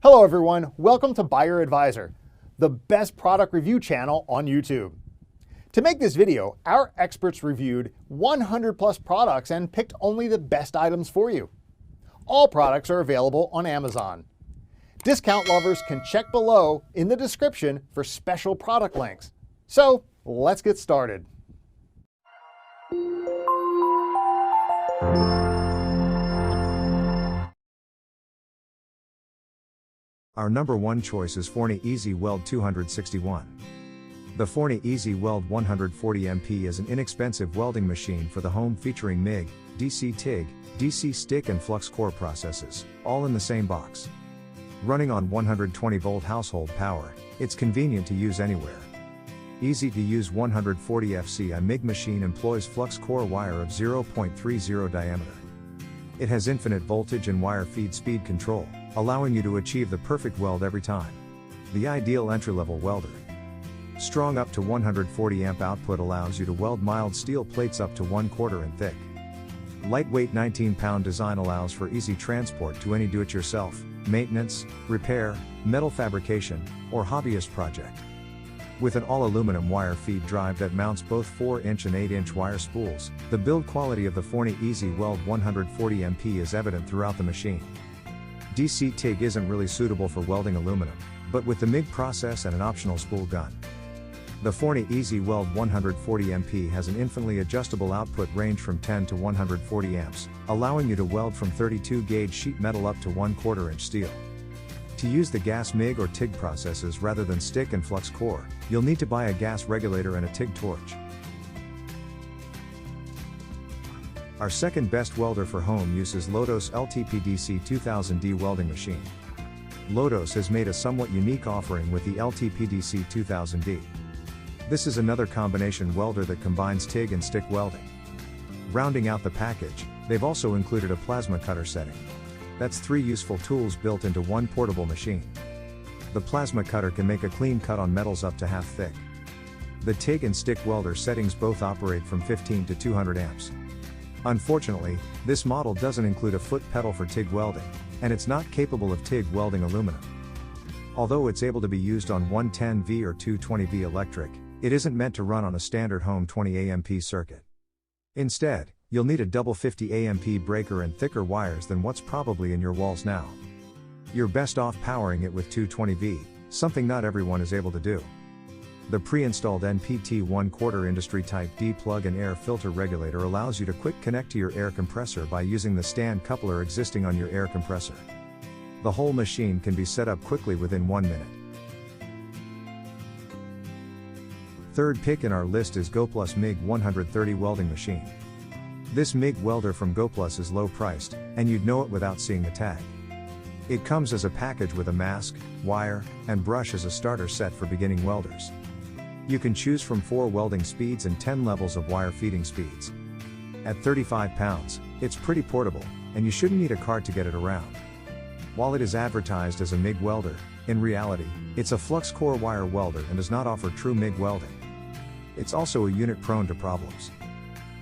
Hello everyone, welcome to Buyer Advisor, the best product review channel on YouTube. To make this video, our experts reviewed 100 plus products and picked only the best items for you. All products are available on Amazon. Discount lovers can check below in the description for special product links. So let's get started. Our number one choice is Forney Easy Weld 261. The Forney Easy Weld 140MP is an inexpensive welding machine for the home featuring MIG, DC TIG, DC stick and flux core processes, all in the same box. Running on 120-volt household power, it's convenient to use anywhere. Easy to use 140 FC MIG machine employs flux core wire of 0.30 diameter. It has infinite voltage and wire feed speed control, allowing you to achieve the perfect weld every time. The ideal entry-level welder. Strong up to 140 amp output allows you to weld mild steel plates up to 1/4 in thick. Lightweight 19-pound design allows for easy transport to any do-it-yourself, maintenance, repair, metal fabrication, or hobbyist project. With an all-aluminum wire feed drive that mounts both 4-inch and 8-inch wire spools, the build quality of the Forney Easy Weld 140MP is evident throughout the machine. DC TIG isn't really suitable for welding aluminum, but with the MIG process and an optional spool gun. The Forney Easy Weld 140MP has an infinitely adjustable output range from 10 to 140 amps, allowing you to weld from 32-gauge sheet metal up to 1/4 inch steel. To use the gas MIG or TIG processes rather than stick and flux core, you'll need to buy a gas regulator and a TIG torch. Our second best welder for home use is Lotus LTPC2000D welding machine. Lotus has made a somewhat unique offering with the LTPC2000D. This is another combination welder that combines TIG and stick welding. Rounding out the package, they've also included a plasma cutter setting. That's 3 useful tools built into one portable machine. The plasma cutter can make a clean cut on metals up to half thick. The TIG and stick welder settings both operate from 15 to 200 amps. Unfortunately, this model doesn't include a foot pedal for TIG welding, and it's not capable of TIG welding aluminum. Although it's able to be used on 110V or 220V electric, it isn't meant to run on a standard home 20 AMP circuit. Instead, you'll need a double 50 AMP breaker and thicker wires than what's probably in your walls now. You're best off powering it with 220V, something not everyone is able to do. The pre-installed NPT 1/4 industry type D plug and air filter regulator allows you to quick connect to your air compressor by using the stand coupler existing on your air compressor. The whole machine can be set up quickly within 1 minute. Third pick in our list is Goplus Mig 130 welding machine. This MIG welder from Goplus is low priced, and you'd know it without seeing the tag. It comes as a package with a mask, wire, and brush as a starter set for beginning welders. You can choose from 4 welding speeds and 10 levels of wire feeding speeds. At 35 pounds, it's pretty portable, and you shouldn't need a cart to get it around. While it is advertised as a MIG welder, in reality, it's a flux core wire welder and does not offer true MIG welding. It's also a unit prone to problems.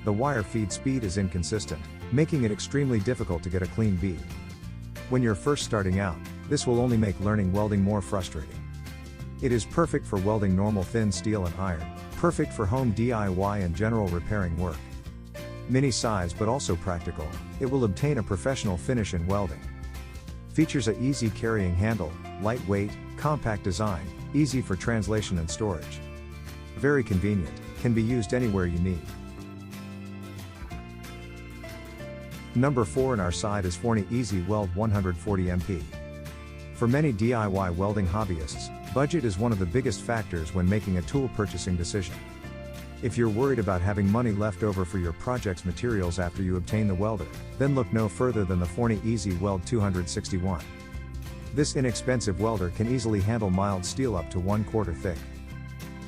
The wire feed speed is inconsistent, making it extremely difficult to get a clean bead. When you're first starting out, this will only make learning welding more frustrating. It is perfect for welding normal thin steel and iron, perfect for home DIY and general repairing work. Mini size but also practical, it will obtain a professional finish in welding. Features a easy carrying handle, lightweight, compact design, easy for translation and storage. Very convenient, can be used anywhere you need. Number 4 in our side is Forney Easy Weld 140MP. For many DIY welding hobbyists, budget is one of the biggest factors when making a tool purchasing decision. If you're worried about having money left over for your project's materials after you obtain the welder, then look no further than the Forney Easy Weld 261. This inexpensive welder can easily handle mild steel up to 1/4 thick.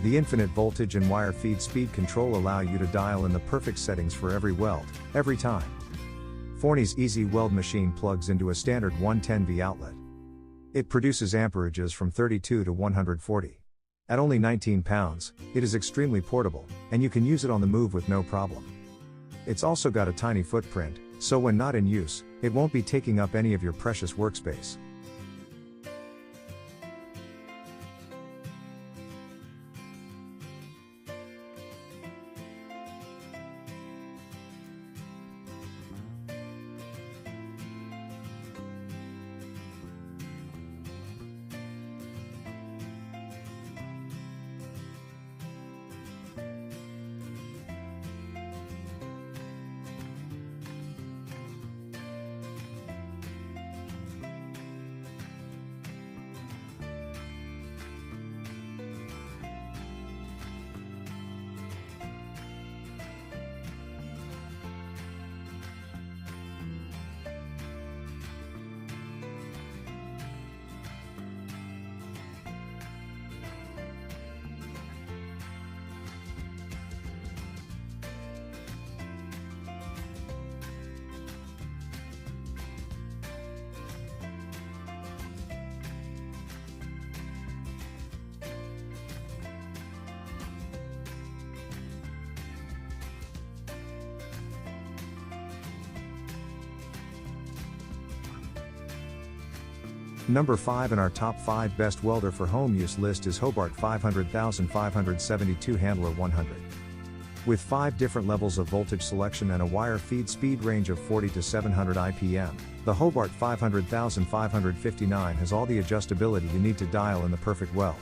The infinite voltage and wire feed speed control allow you to dial in the perfect settings for every weld, every time. Forney's Easy Weld machine plugs into a standard 110V outlet. It produces amperages from 32 to 140. At only 19 pounds, it is extremely portable, and you can use it on the move with no problem. It's also got a tiny footprint, so when not in use, it won't be taking up any of your precious workspace. Number 5 in our top 5 best welder for home use list is Hobart 500,572 Handler 100. With 5 different levels of voltage selection and a wire feed speed range of 40 to 700 IPM, the Hobart 500,559 has all the adjustability you need to dial in the perfect weld.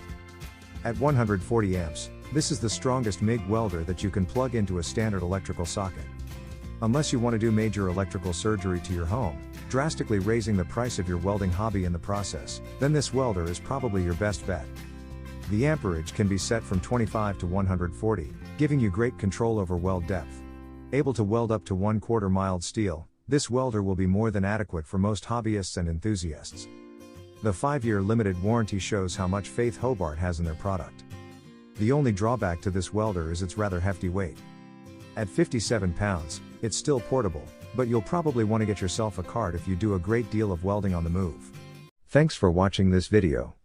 At 140 amps, this is the strongest MIG welder that you can plug into a standard electrical socket. Unless you want to do major electrical surgery to your home, drastically raising the price of your welding hobby in the process, then this welder is probably your best bet. The amperage can be set from 25 to 140, giving you great control over weld depth. Able to weld up to 1/4 mild steel, this welder will be more than adequate for most hobbyists and enthusiasts. The 5-year limited warranty shows how much faith Hobart has in their product. The only drawback to this welder is its rather hefty weight. At 57 pounds, it's still portable, but you'll probably want to get yourself a cart if you do a great deal of welding on the move. Thanks for watching this video.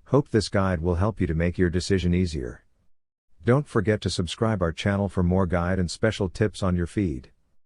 Hope this guide will help you to make your decision easier. Don't forget to subscribe our channel for more guide and special tips on your feed.